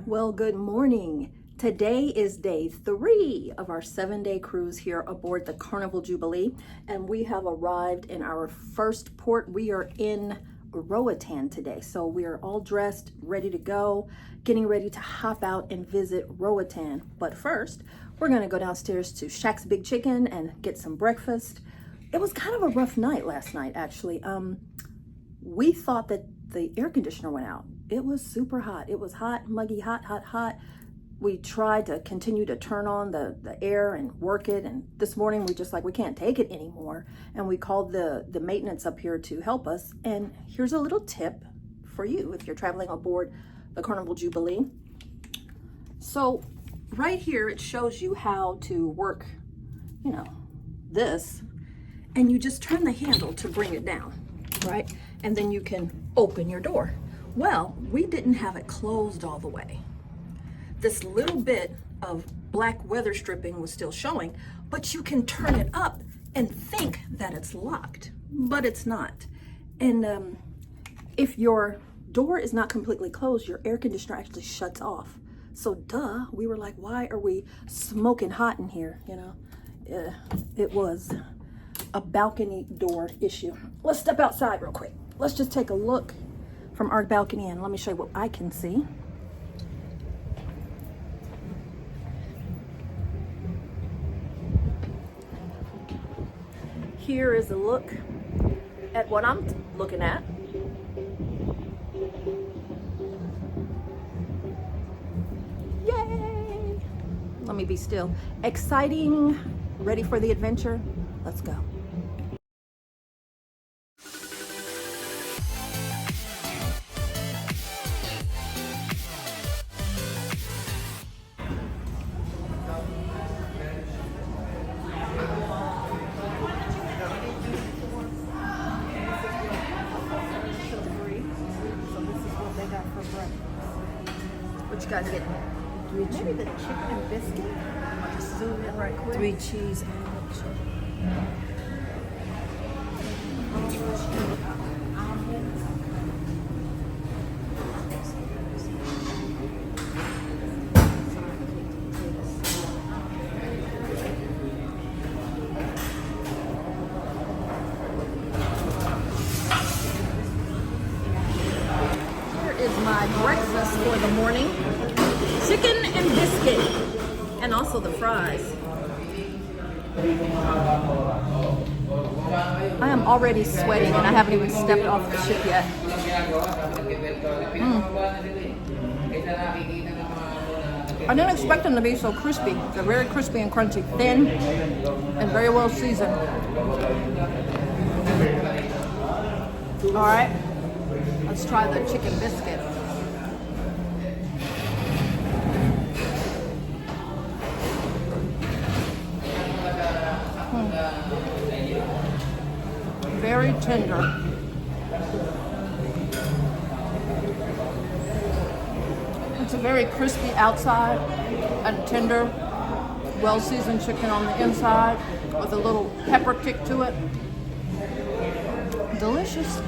Well, good morning. Today is day 3 of our 7-day cruise here aboard the Carnival Jubilee, and we have arrived in our first port. We are in Roatan today, so we are all dressed, ready to go, getting ready to hop out and visit Roatan. But first, we're gonna go downstairs to Shack's Big Chicken and get some breakfast. It was kind of a rough night last night, actually. We thought that the air conditioner went out. It was super hot. It was hot, muggy, hot. We tried to continue to turn on the air and work it. And this morning we just we can't take it anymore. And we called the maintenance up here to help us. And here's a little tip for you if you're traveling aboard the Carnival Jubilee. So right here, it shows you how to work, this, and you just turn the handle to bring it down, right? And then you can open your door. Well, we didn't have it closed all the way. This little bit of black weather stripping was still showing, but you can turn it up and think that it's locked, but it's not. And if your door is not completely closed, your air conditioner actually shuts off. So duh, we were like, why are we smoking hot in here? It was a balcony door issue. Let's step outside real quick. Let's just take a look from our balcony and let me show you what I can see. Here is a look at what I'm looking at. Yay! Let me be still. Exciting, ready for the adventure? Let's go. What you guys getting? Maybe the chicken and biscuit. I'll just zoom in right quick. 3 cheese My breakfast for the morning, chicken and biscuit, and also the fries. I am already sweating and I haven't even stepped off the ship yet. I didn't expect them to be so crispy. They're very crispy and crunchy, thin and very well seasoned. All right, let's try the chicken biscuit. Very tender. It's a very crispy outside and tender, well-seasoned chicken on the inside with a little pepper kick to it. Delicious.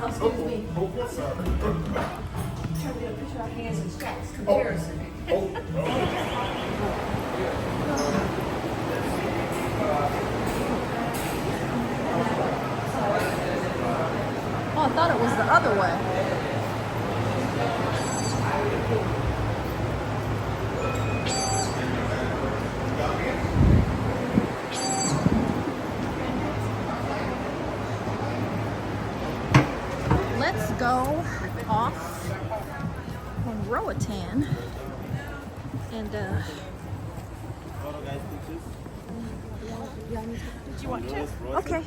Excuse me. Trying to get a picture of hands and straps comparison. Oh, I thought it was the other way. Let's go off on Roatan and Did you want to? okay,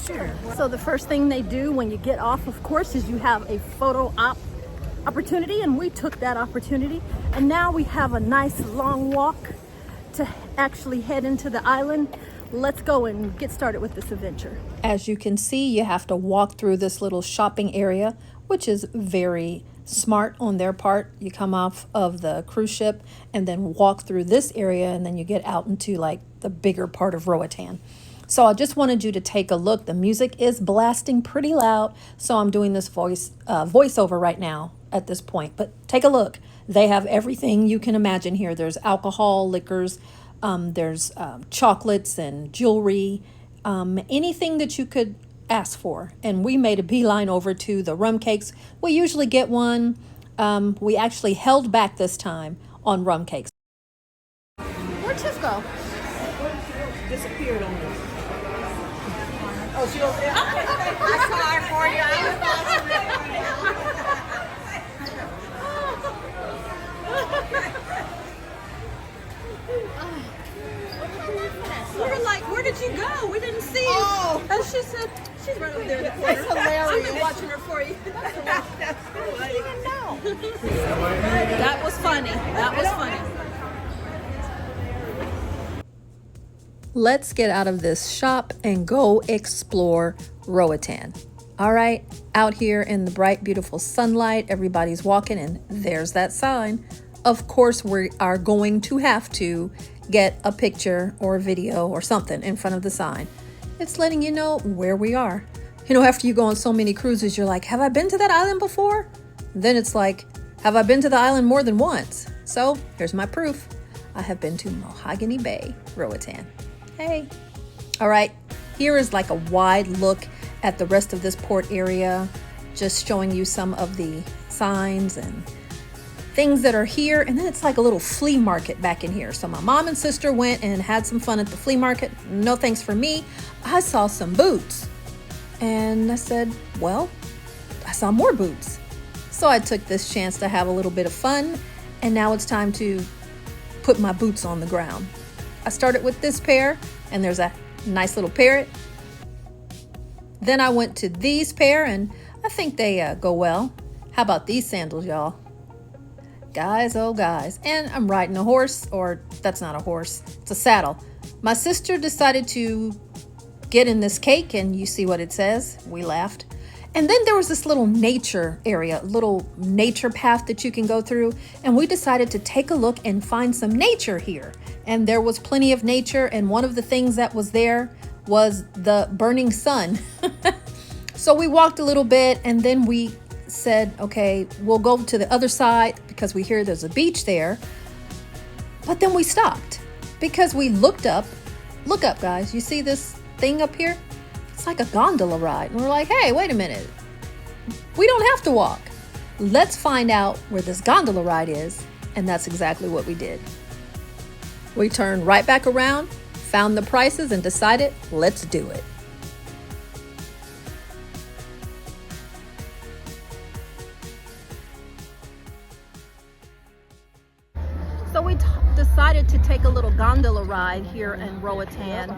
sure. So the first thing they do when you get off, of course, is you have a photo opportunity, and we took that opportunity. And now we have a nice long walk to actually head into the island. Let's go and get started with this adventure. As you can see, you have to walk through this little shopping area, which is very smart on their part. You come off of the cruise ship and then walk through this area, and then you get out into like the bigger part of Roatan. So I just wanted you to take a look. The music is blasting pretty loud, so I'm doing this voiceover right now at this point. But take a look. They have everything you can imagine here. There's alcohol, liquors, there's chocolates and jewelry, anything that you could ask for. And we made a beeline over to the rum cakes. We usually get one. We actually held back this time on rum cakes. Where'd Tiff go? Disappeared on me. Oh, she over there. I saw her for you. We were like, where did you go? We didn't see you. Oh. And she said, she's right over there in the corner. That's hilarious. I've been watching her for you. That's funny. You didn't know. That was funny. That was funny. Let's get out of this shop and go explore Roatan. All right, out here in the bright, beautiful sunlight, everybody's walking, and there's that sign. Of course, we are going to have to get a picture or a video or something in front of the sign. It's letting you know where we are. You know, after you go on so many cruises, you're like, have I been to that island before? Then it's like, have I been to the island more than once? So here's my proof. I have been to Mahogany Bay, Roatan. Hey. All right, here is like a wide look at the rest of this port area, just showing you some of the signs and things that are here. And then it's like a little flea market back in here. So my mom and sister went and had some fun at the flea market. No thanks for me. I saw some boots. And I said, well, I saw more boots. So I took this chance to have a little bit of fun. And now it's time to put my boots on the ground. I started with this pair, and there's a nice little parrot. Then I went to these pair, and I think they go well. How about these sandals, y'all? Guys, oh guys. And I'm riding a horse, or that's not a horse, it's a saddle. My sister decided to get in this cake, and you see what it says. We laughed. And then there was this little nature area, little nature path that you can go through. And we decided to take a look and find some nature here. And there was plenty of nature. And one of the things that was there was the burning sun. So we walked a little bit, and then we said, okay, we'll go to the other side because we hear there's a beach there. But then we stopped because we looked up. Look up, guys. You see this thing up here? It's like a gondola ride. And we're like, hey, wait a minute. We don't have to walk. Let's find out where this gondola ride is. And that's exactly what we did. We turned right back around, found the prices, and decided, let's do it. So we decided to take a little gondola ride here in Roatan.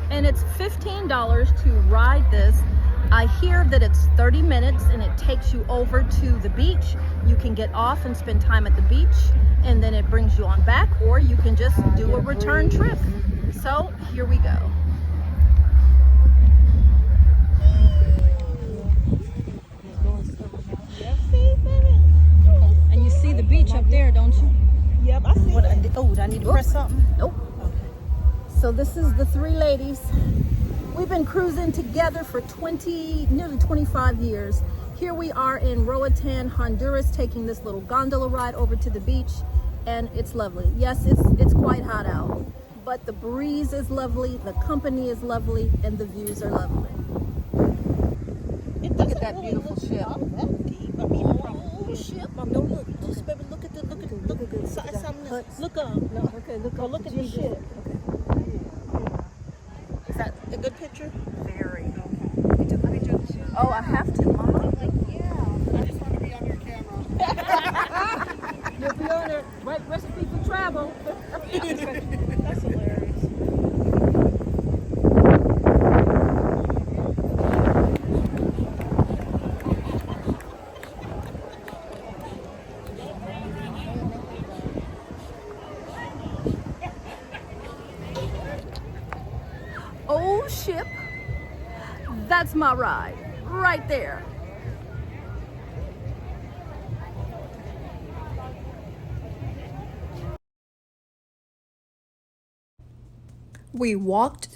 And it's $15 to ride this. I hear that it's 30 minutes and it takes you over to the beach. You can get off and spend time at the beach, and then it brings you on back, or you can just do a return trip. So here we go. And you see the beach up there, don't you? Yep, I see. Oh, do I need to press something? Nope. So this is the three ladies. We've been cruising together for nearly 25 years. Here we are in Roatan, Honduras, taking this little gondola ride over to the beach, and it's lovely. Yes, it's quite hot out, but the breeze is lovely, the company is lovely, and the views are lovely. Look at that beautiful ship. That deep. I mean, from the ship. Don't look. Just baby, look at the look up. No. Okay, look Go look at the ship. Okay. Is that a good picture? Very. Okay. You took a picture of the ship? Oh, I have to, Mama. I'm like, yeah. I just want to be on your camera. You'll be on it. Right recipe for travel. That's hilarious. ship. That's my ride, right there. We walked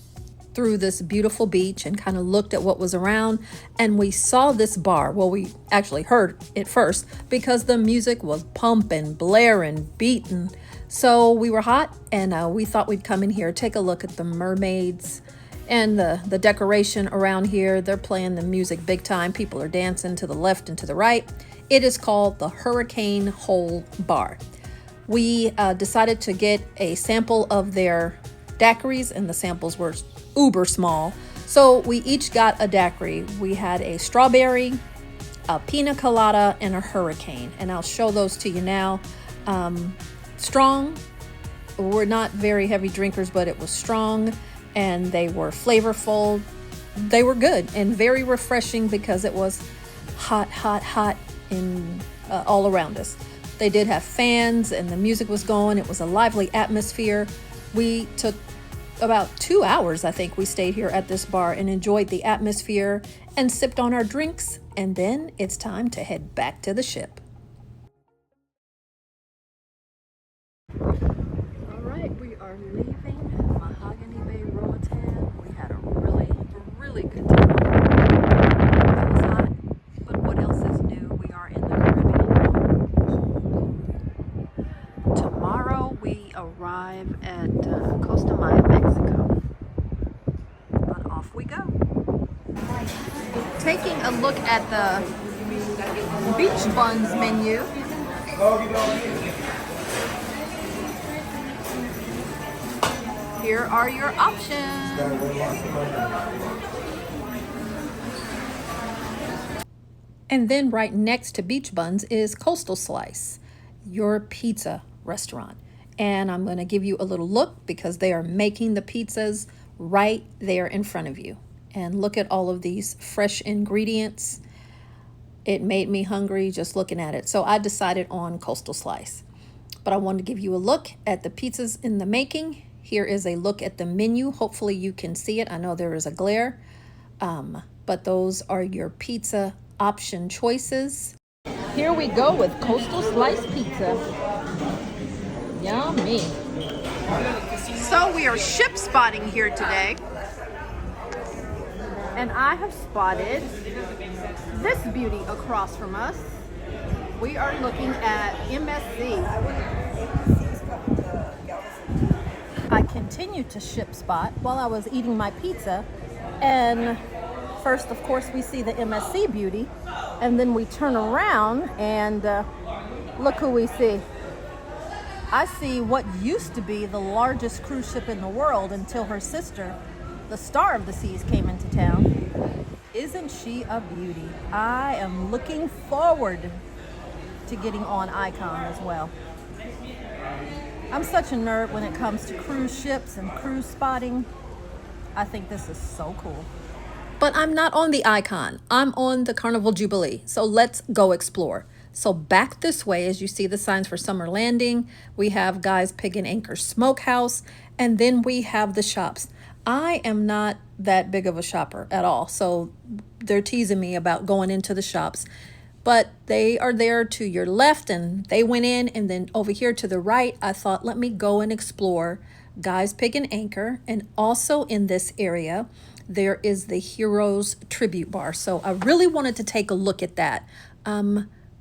through this beautiful beach and kind of looked at what was around, and we saw this bar. Well, we actually heard it first because the music was pumping, blaring, beating. So we were hot, and we thought we'd come in here, take a look at the mermaids and the decoration around here. They're playing the music big time. People are dancing to the left and to the right. It is called the Hurricane Hole Bar. We decided to get a sample of their daiquiris, and the samples were uber small. So we each got a daiquiri. We had a strawberry, a pina colada, and a hurricane. And I'll show those to you now. Strong. We're not very heavy drinkers, but it was strong, and they were flavorful. They were good and very refreshing because it was hot, hot, hot in all around us. They did have fans and the music was going. It was a lively atmosphere. We took about 2 hours, I think we stayed here at this bar and enjoyed the atmosphere and sipped on our drinks. And then it's time to head back to the ship. All right, we are leaving Mahogany Bay, Roatan. We had a really good time. It was hot, but what else is new? We are in the Caribbean. Tomorrow we arrive at Costa Maya, Mexico. But off we go. Taking a look at the beach buns menu. Here are your options. And then right next to beach buns is Coastal Slice, your pizza restaurant. And I'm going to give you a little look because they are making the pizzas right there in front of you. And look at all of these fresh ingredients. It made me hungry just looking at it. So I decided on Coastal Slice. But I wanted to give you a look at the pizzas in the making. Here is a look at the menu. Hopefully you can see it. I know there is a glare. But those are your pizza option choices. Here we go with Coastal Slice Pizza. Yummy. So we are ship spotting here today. And I have spotted this beauty across from us. We are looking at MSC. I continued to ship spot while I was eating my pizza. And first, of course, we see the MSC beauty. And then we turn around and look who we see. I see what used to be the largest cruise ship in the world until her sister, the Star of the Seas, came into town. Isn't she a beauty? I am looking forward to getting on Icon as well. I'm such a nerd when it comes to cruise ships and cruise spotting. I think this is so cool. But I'm not on the Icon. I'm on the Carnival Jubilee. So let's go explore. So back this way, as you see the signs for Summer Landing, we have Guy's Pig and Anchor Smokehouse, and then we have the shops. I am not that big of a shopper at all, so they're teasing me about going into the shops. But they are there to your left, and they went in, and then over here to the right, I thought, let me go and explore Guy's Pig and Anchor. And also in this area, there is the Heroes Tribute Bar. So I really wanted to take a look at that.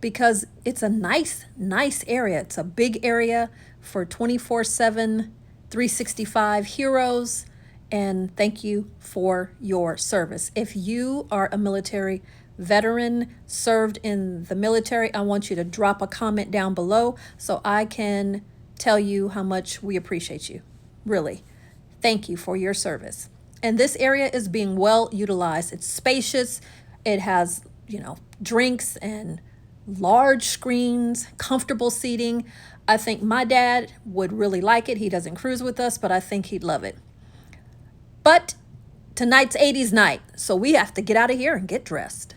Because it's a nice area. It's a big area for 24/7, 365 heroes. And thank you for your service. If you are a military veteran, served in the military, I want you to drop a comment down below so I can tell you how much we appreciate you. Really, thank you for your service. And this area is being well utilized. It's spacious. It has, drinks and large screens, comfortable seating. I think my dad would really like it. He doesn't cruise with us, but I think he'd love it. But tonight's 80s night, so we have to get out of here and get dressed.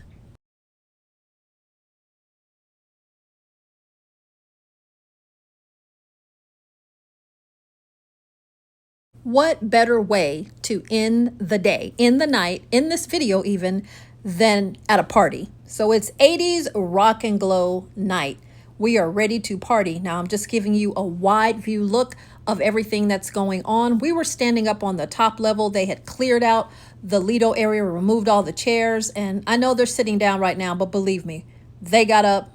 What better way to end the day, end the night, in this video even, than at a party? So it's 80s rock and glow night. We are ready to party. Now I'm just giving you a wide view look of everything that's going on. We were standing up on the top level. They had cleared out the Lido area, removed all the chairs, and I know they're sitting down right now, but believe me, they got up,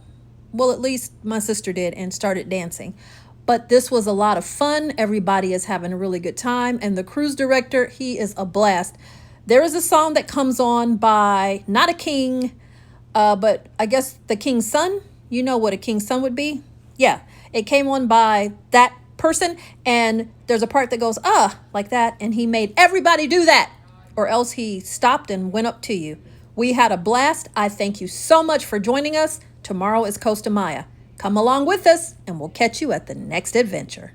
well, at least my sister did, and started dancing. But this was a lot of fun. Everybody is having a really good time. And the cruise director, he is a blast. There is a song that comes on by, not a king, but I guess the king's son. You know what a king's son would be? Yeah, it came on by that person. And there's a part that goes, like that. And he made everybody do that, or else he stopped and went up to you. We had a blast. I thank you so much for joining us. Tomorrow is Costa Maya. Come along with us, and we'll catch you at the next adventure.